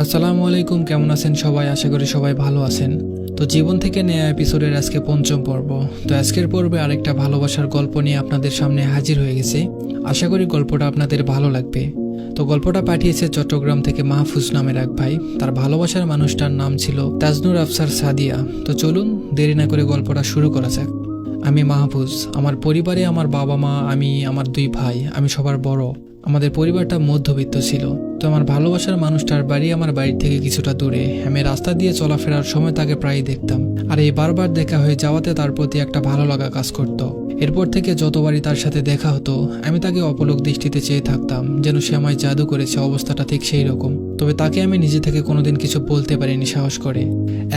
আসসালামু আলাইকুম, কেমন আছেন সবাই? আশা করি সবাই ভালো আছেন। তো জীবন থেকে নেয়া এপিসোডের আজকে পঞ্চম পর্ব। তো আজকের পর্বে আরেকটা ভালোবাসার গল্প নিয়ে আপনাদের সামনে হাজির হয়ে গেছি। আশা করি গল্পটা আপনাদের ভালো লাগবে। তো গল্পটা পাঠিয়েছে চট্টগ্রাম থেকে মাহফুজ নামের এক ভাই। তার ভালোবাসার মানুষটার নাম ছিল তাজনুর আফসার সাদিয়া। তো চলুন দেরি না করে গল্পটা শুরু করা যাক। আমি মাহফুজ। আমার পরিবারে আমার বাবা মা, আমি, আমার দুই ভাই, আমি সবার বড়। আমাদের পরিবারটা মধ্যবিত্ত ছিল। তো আমার ভালোবাসার মানুষটার বাড়ি আমার বাড়ি থেকে কিছুটা দূরে। আমি রাস্তা দিয়ে চলাফেরার সময় তাকে প্রায়ই দেখতাম, আর এই বারবার দেখা হয়ে যাওয়াতে তার প্রতি একটা ভালো লাগা কাজ করত। এরপর থেকে যতবারই তার সাথে দেখা হতো আমি তাকে অপলক দৃষ্টিতে চেয়ে থাকতাম, যেন সে আমায় জাদু করেছে। অবস্থাটা ঠিক সেই রকম। তবে তাকে আমি নিজে থেকে কোনোদিন কিছু বলতে পারিনি সাহস করে।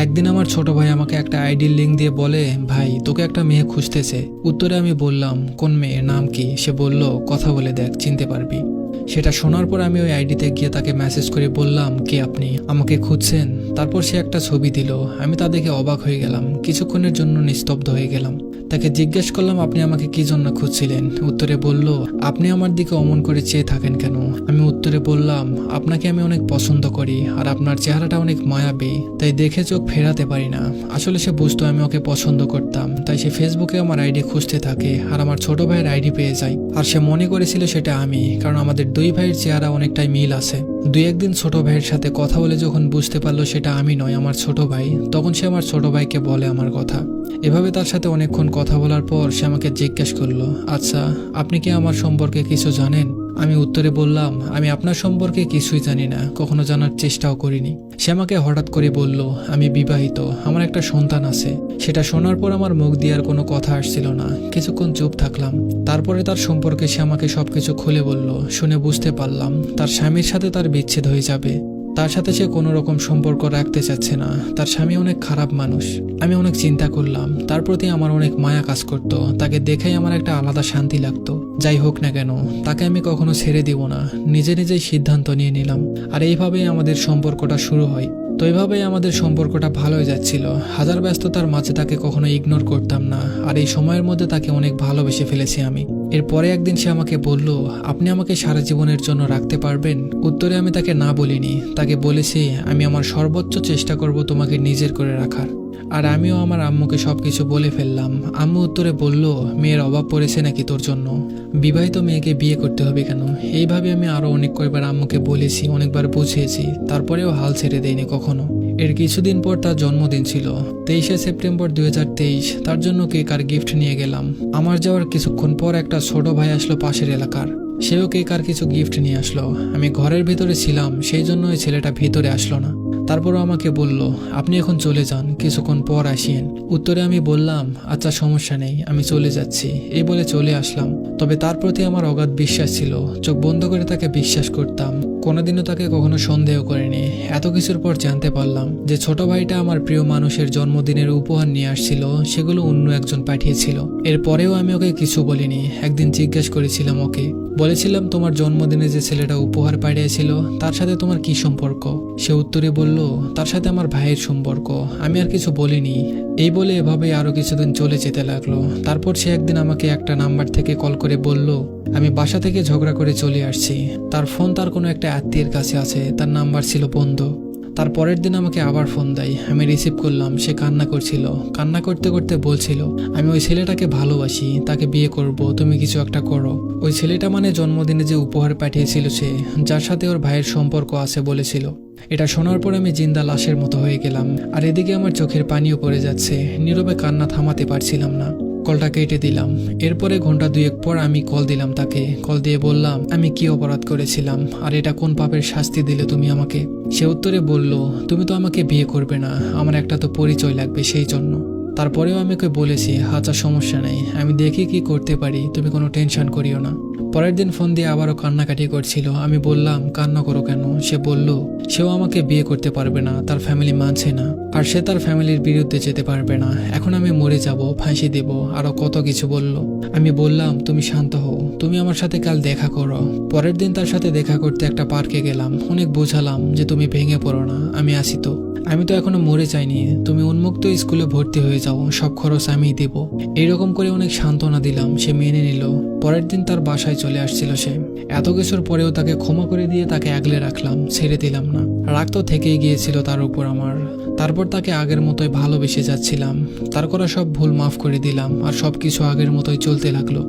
একদিন আমার ছোট ভাই আমাকে একটা আইডির লিঙ্ক দিয়ে বলে, ভাই তোকে একটা মেয়ে খুঁজতেছে। উত্তরে আমি বললাম, কোন মেয়ে, নাম কি? সে বলল, কথা বলে দেখ, চিনতে পারবি। সেটা শোনার পর আমি ওই আইডিতে গিয়ে তাকে মেসেজ করে বললাম, কে আপনি, আমাকে খুঁজছেন? তারপর সে একটা ছবি দিল। আমি তা দেখে অবাক হয়ে গেলাম, কিছুক্ষণের জন্য নিস্তব্ধ হয়ে গেলাম। তাকে জিজ্ঞেস করলাম, আপনি আমাকে কি জন্য খুঁজছিলেন? উত্তরে বলল, আপনি আমার দিকে অমন করে চেয়ে থাকেন কেন? আমি উত্তরে বললাম, আপনাকে আমি অনেক পছন্দ করি, আর আপনার চেহারাটা অনেক মায়াবী, তাই দেখে চোখ ফেরাতে পারি না। আসলে সে বুঝতো আমি ওকে পছন্দ করতাম, তাই সে ফেসবুকে আমার আইডি খুঁজতে থাকে, আর আমার ছোট ভাইয়ের আইডি পেয়ে যায়। আর সে মনে করেছিল সেটা আমি, কারণ আমাদের দুই ভাইয়ের চেহারা অনেকটাই মিল আছে। দুই একদিন ছোট ভাইয়ের সাথে কথা বলে যখন বুঝতে পারলো সেটা আমি নয়, আমার ছোট ভাই, তখন সে আমার ছোট ভাইকে বলে আমার কথা। এভাবে তার সাথে অনেকক্ষণ কথা বলার পর সে আমাকে জিজ্ঞেস করলো, আচ্ছা আপনি কি আমার সম্পর্কে কিছু জানেন? আমি উত্তরে বললাম, আমি আপনার সম্পর্কে কিছুই জানি না, কখনো জানার চেষ্টাও করিনি। সে আমাকে হঠাৎ করে বলল, আমি বিবাহিত, আমার একটা সন্তান আছে। সেটা শোনার পর আমার মুখ দিয়ে আর কোনো কথা আসছিল না। কিছুক্ষণ চুপ থাকলাম। তারপরে তার সম্পর্কে সে আমাকে সবকিছু খুলে বলল। শুনে বুঝতে পারলাম তার স্বামীর সাথে তার বিচ্ছেদ হয়ে যাবে। তার সাথে সে কোনো রকম সম্পর্ক রাখতে চাচ্ছে না। তার স্বামী অনেক খারাপ মানুষ। আমি অনেক চিন্তা করলাম, তার প্রতি আমার অনেক মায়া কাজ করত। তাকে দেখেই আমার একটা আলাদা শান্তি লাগতো। যাই হোক না কেন, তাকে আমি কখনো ছেড়ে দিব না, নিজে নিজেই সিদ্ধান্ত নিয়ে নিলাম। আর এইভাবেই আমাদের সম্পর্কটা শুরু হয়। তো এইভাবেই আমাদের সম্পর্কটা ভালোই যাচ্ছিল। হাজার ব্যস্ততার মাঝে তাকে কখনো ইগনোর করতাম না, আর এই সময়ের মধ্যে তাকে অনেক ভালোবেসে ফেলেছি আমি। এরপরে একদিন সে আমাকে বলল, আপনি আমাকে সারা জীবনের জন্য রাখতে পারবেন? উত্তরে আমি তাকে না বলিনি। তাকে বলেছি, আমি আমার সর্বোচ্চ চেষ্টা করব তোমাকে নিজের করে রাখার। আর আমিও আমার আম্মুকে সবকিছু বলে ফেললাম। আম্মু উত্তরে বলল, মেয়ের অভাব পড়েছে নাকি তোর জন্য? বিবাহিত মেয়েকে বিয়ে করতে হবে কেন? এইভাবে আমি আরো অনেক কয়েকবার আম্মুকে বলেছি, অনেকবার বুঝিয়েছি, তারপরেও হাল ছেড়ে দেয়নি কখনো। এর কিছুদিন পর তার জন্মদিন ছিল, 23শে সেপ্টেম্বর 2023। তার জন্য কেক আর গিফট নিয়ে গেলাম। আমার যাওয়ার কিছুক্ষণ পর একটা ছোট ভাই আসলো পাশের এলাকার। সেও কেক আর কিছু গিফট নিয়ে আসলো। আমি ঘরের ভেতরে ছিলাম, সেই জন্য ওই ছেলেটা ভিতরে আসলো না। তারপরও আমাকে বলল, আপনি এখন চলে যান, কিছুক্ষণ পর আসিয়েন। উত্তরে আমি বললাম, আচ্ছা সমস্যা নেই, আমি চলে যাচ্ছি। এই বলে চলে আসলাম। তবে তার প্রতি আমার অগাধ বিশ্বাস ছিল। চোখ বন্ধ করে তাকে বিশ্বাস করতাম, কোনোদিনও তাকে কখনো সন্দেহ করিনি। এত কিছুর পর জানতে পারলাম যে ছোট ভাইটা আমার প্রিয় মানুষের জন্মদিনের উপহার নিয়ে আসছিল, সেগুলো অন্য একজন পাঠিয়েছিল। এরপরেও আমি ওকে কিছু বলিনি। একদিন জিজ্ঞেস করেছিলাম ওকে, বলেছিলাম, তোমার জন্মদিনে যে ছেলেটা উপহার পাঠিয়েছিল তার সাথে তোমার কি সম্পর্ক? সে উত্তরে বলল, তার সাথে আমার ভাইয়ের সম্পর্ক। আমি আর কিছু বলিনি। এই বলে এভাবে আরো কিছুদিন চলে যেতে লাগলো। তারপর সে একদিন আমাকে একটা নাম্বার থেকে কল করে বলল, আমি বাসা থেকে ঝগড়া করে চলে আসছি। তার ফোন তার কোনো একটা আত্মীয়ের কাছে আছে, তার নাম্বার ছিল বন্ধ। তার পরের দিন আমাকে আবার ফোন দেয়। আমি রিসিভ করলাম। সে কান্না করছিল। কান্না করতে করতে বলছিল, আমি ওই ছেলেটাকে ভালোবাসি, তাকে বিয়ে করব, তুমি কিছু একটা করো। ওই ছেলেটা মানে জন্মদিনে যে উপহার পাঠিয়েছিল সে, যার সাথে ওর ভাইয়ের সম্পর্ক আছে বলেছিল। এটা শোনার পর আমি জিন্দা লাশের মতো হয়ে গেলাম। আর এদিকে আমার চোখের পানিও পড়ে যাচ্ছে। নীরবে কান্না থামাতে পারছিলাম না। কলটা কেটে দিলাম। এরপরে ঘন্টা দুয়েক পর আমি কল দিলাম তাকে। কল দিয়ে বললাম, আমি কি অপরাধ করেছিলাম, আর এটা কোন পাপের শাস্তি দিলে তুমি আমাকে? সে উত্তরে বলল, তুমি তো আমাকে বিয়ে করবে না, আমার একটা তো পরিচয় লাগবে, সেই জন্য। তারপরেও আমি ওকে বলেছি, আচ্ছা সমস্যা নেই, আমি দেখি কি করতে পারি, তুমি কোনো টেনশন করিও না। পরের দিন ফোন দিয়ে আবারও কান্নাকাটি করছিল। আমি বললাম, কান্না করো কেন? সে বলল, সেও আমাকে বিয়ে করতে পারবে না, তার ফ্যামিলি মানছে না, আর সে তার ফ্যামিলির বিরুদ্ধে যেতে পারবে না। এখন আমি মরে যাব, ফাঁসি দেব, আরো কত কিছু বলল। আমি বললাম, তুমি শান্ত হও, তুমি আমার সাথে কাল দেখা করো। পরের দিন তার সাথে দেখা করতে একটা পার্কে গেলাম। অনেক বোঝালাম যে তুমি ভেঙে পড়ো না, আমি আসি তো। আমি তো এখনো মরে যাইনি, তুমি উন্মুক্ত স্কুলে ভর্তি হয়ে যাও, সব খরচ আমিই দেব। এইরকম করে অনেক সান্ত্বনা দিলাম, সে মেনে নিল। পরের দিন তার বাসায় চলে আসছিল সে। এত কিছুর পরেও তাকে ক্ষমা করে দিয়ে তাকে আগলে রাখলাম, ছেড়ে দিলাম না। রাগ তো থেকেই গিয়েছিল তার উপর আমার। তারপর তাকে আগের মতোই ভালোবেসে যাচ্ছিলাম। তার করা সব ভুল মাফ করে দিলাম, আর সবকিছু আগের মতোই চলতে লাগলো।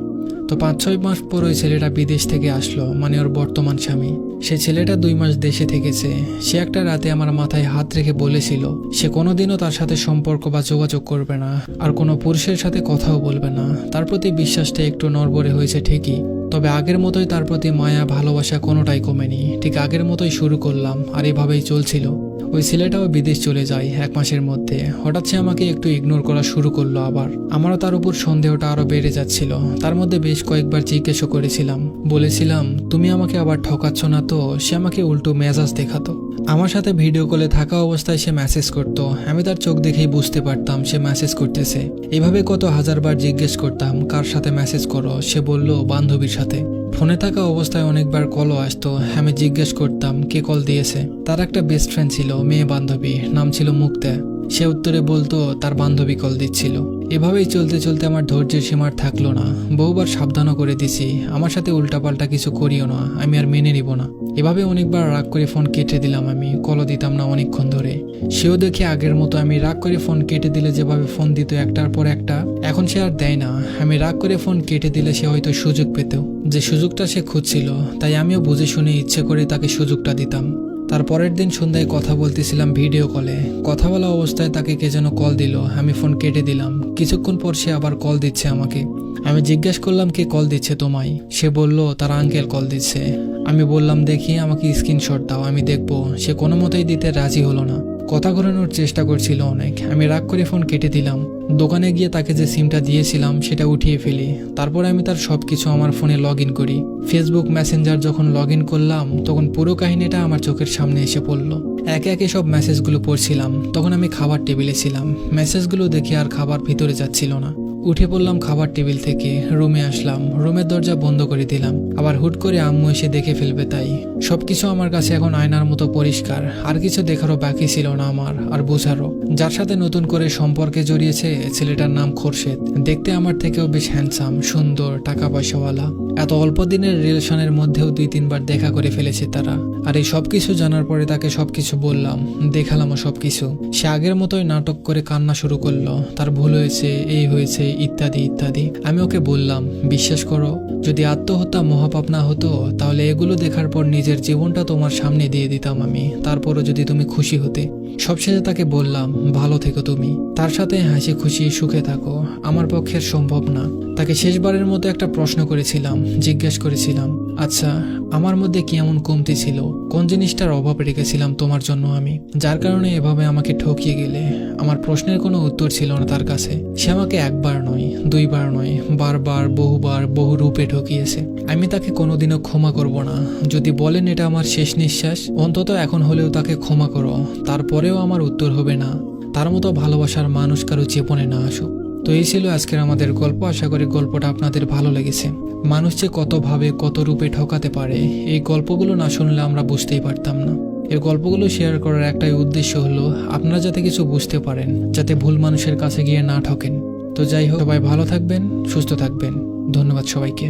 তো 5-6 মাস পর ওই ছেলেটা বিদেশ থেকে আসলো, মানে ওর বর্তমান স্বামী। সে ছেলেটা 2 মাস দেশে থেকেছে। সে একটা রাতে আমার মাথায় হাত রেখে বলেছিল সে কোনোদিনও তার সাথে সম্পর্ক বা যোগাযোগ করবে না, আর কোনো পুরুষের সাথে কথাও বলবে না। তার প্রতি বিশ্বাসটা একটু নড়বড়ে হয়েছে ঠিকই, তবে আগের মতোই তার প্রতি মায়া ভালোবাসা কোনোটাই কমেনি। ঠিক আগের মতোই শুরু করলাম, আর এভাবেই চলছিল। ওই ছেলেটাও বিদেশ চলে যায় 1 মাসের মধ্যে। হঠাৎ সে আমাকে একটু ইগনোর করা শুরু করলো আবার। আমারও তার উপর সন্দেহটা আরো বেড়ে যাচ্ছিল। তার মধ্যে বেশ কয়েকবার জিজ্ঞেসও করেছিলাম, বলেছিলাম তুমি আমাকে আবার ঠকাচ্ছ না তো? সে আমাকে উল্টো মেজাজ দেখাতো। আমার সাথে ভিডিও কলে থাকা অবস্থায় সে মেসেজ করত। আমি তার চোখ দেখেই বুঝতে পারতাম সে মেসেজ করতেছে। এভাবে কত হাজারবার জিজ্ঞেস করতাম কার সাথে মেসেজ করো, সে বলল বান্ধবীর সাথে। ফোনে থাকা অবস্থায় অনেকবার কলও আসতো, আমি জিজ্ঞেস করতাম কে কল দিয়েছে। তার একটা বেস্ট ফ্রেন্ড ছিল, মেয়ে বান্ধবী, নাম ছিল মুক্তা। সে উত্তরে বলতো তার বান্ধবী কল দিচ্ছিল। এভাবেই চলতে চলতে আমার ধৈর্যের সীমার থাকলো না। বহুবার সাবধানও করে দিছি আমার সাথে উল্টাপাল্টা কিছু করিও না, আমি আর মেনে নিব না। এভাবে অনেকবার রাগ করে ফোন কেটে দিলাম, আমি কলও দিতাম না অনেকক্ষণ ধরে। সেও দেখে আগের মতো আমি রাগ করে ফোন কেটে দিলে যেভাবে ফোন দিত একটার পর একটা, এখন সে আর দেয় না। আমি রাগ করে ফোন কেটে দিলে সে হয়তো সুযোগ পেত, যে সুযোগটা সে খুঁজছিল। তাই আমিও বুঝে শুনে ইচ্ছে করে তাকে সুযোগটা দিতাম। তার পরের দিন সন্ধ্যায় কথা বলতেছিলাম ভিডিও কলে। কথা বলা অবস্থায় তাকে কে যেন কল দিল, আমি ফোন কেটে দিলাম। কিছুক্ষণ পর সে আবার কল দিচ্ছে আমাকে। আমি জিজ্ঞেস করলাম কে কল দিচ্ছে তোমায়? সে বলল তার আঙ্কেল কল দিচ্ছে। আমি বললাম দেখি আমাকে স্ক্রিনশট দাও, আমি দেখবো। সে কোনো মতেই দিতে রাজি হলো না, কথা ঘোরানোর চেষ্টা করছিল অনেক। আমি রাগ করে ফোন কেটে দিলাম। দোকানে গিয়ে তাকে যে সিমটা দিয়েছিলাম সেটা উঠিয়ে ফেলি। তারপরে আমি তার সবকিছু আমার ফোনে লগ ইন করি। ফেসবুক মেসেঞ্জার যখন লগ ইন করলাম তখন পুরো কাহিনীটা আমার চোখের সামনে এসে পড়লো। একে একে সব মেসেজগুলো পড়ছিলাম। তখন আমি খাবার টেবিলে ছিলাম। মেসেজগুলো দেখে আর খাবার ভিতরে যাচ্ছিল না। উঠে পড়লাম খাবার টেবিল থেকে, রুমে আসলাম। রুমের দরজা বন্ধ করে দিলাম, আবার হুট করে আম্মু এসে দেখে ফেলবে তাই। সবকিছু আমার কাছে এখন আয়নার মতো পরিষ্কার। আর কিছু দেখারও বাকি ছিল না আমার, আর বোঝারও। যার সাথে নতুন করে সম্পর্কে জড়িয়েছে ছেলেটার নাম খোরশেদ। দেখতে আমার থেকেও বেশ হ্যান্ডসাম, সুন্দর, টাকা পয়সাওয়ালা। এত অল্প দিনের রিলেশনের মধ্যেও 2-3 বার দেখা করে ফেলেছে তারা। আর এই সবকিছু জানার পরে তাকে সবকিছু বললাম, দেখালামও সবকিছু। সে আগের মতোই নাটক করে কান্না শুরু করলো, তার ভুল হয়েছে, এই হয়েছে, ইত্যাদি ইত্যাদি। আমি ওকে বললাম বিশ্বাস করো, যদি আত্মহত্যা মহাপাপ না হতো তাহলে এগুলো দেখার পর নিজের জীবনটা তোমার সামনে দিয়ে দিতাম আমি, তারপরও যদি তুমি খুশি হতে। সবশেষে তাকে বললাম ভালো থেকো তুমি, তার সাথে হাসি খুশি সুখে থাকো। আমার পক্ষে সম্ভব না। তাকে শেষবারের মতো একটা প্রশ্ন করেছিলাম, জিজ্ঞেস করেছিলাম আচ্ছা আমার মধ্যে কি এমন কমতি ছিল, কোন জিনিসটার অভাব রেখেছিলাম তোমার জন্য আমি, যার কারণে এভাবে আমাকে ঠকিয়ে গেলে? আমার প্রশ্নের কোনো উত্তর ছিল না তার কাছে। সে আমাকে 1 বার নয়, 2 বার নয়, বারবার, বহুবার, বহু রূপে ঠকিয়েছে। আমি তাকে কোনোদিনও ক্ষমা করব না। যদি বলেন এটা আমার শেষ নিঃশ্বাস, অন্তত এখন হলেও তাকে ক্ষমা করো। তারপরেও আমার উত্তর হবে না, তার মতো ভালোবাসার মানুষ কারো জীবনে না আসুক। তো এই ছিল আজকের আমাদের গল্প। আশা করি গল্পটা আপনাদের ভালো লেগেছে। মানুষ যে কতভাবে কত রূপে ঠকাতে পারে, এই গল্পগুলো না শুনলে আমরা বুঝতেই পারতাম না। এই গল্পগুলো শেয়ার করার একটাই উদ্দেশ্য হলো আপনারা যাতে কিছু বুঝতে পারেন, যাতে ভুল মানুষের কাছে গিয়ে না ঠকেন। তো যাই হোক, সবাই ভালো থাকবেন, সুস্থ থাকবেন। ধন্যবাদ সবাইকে।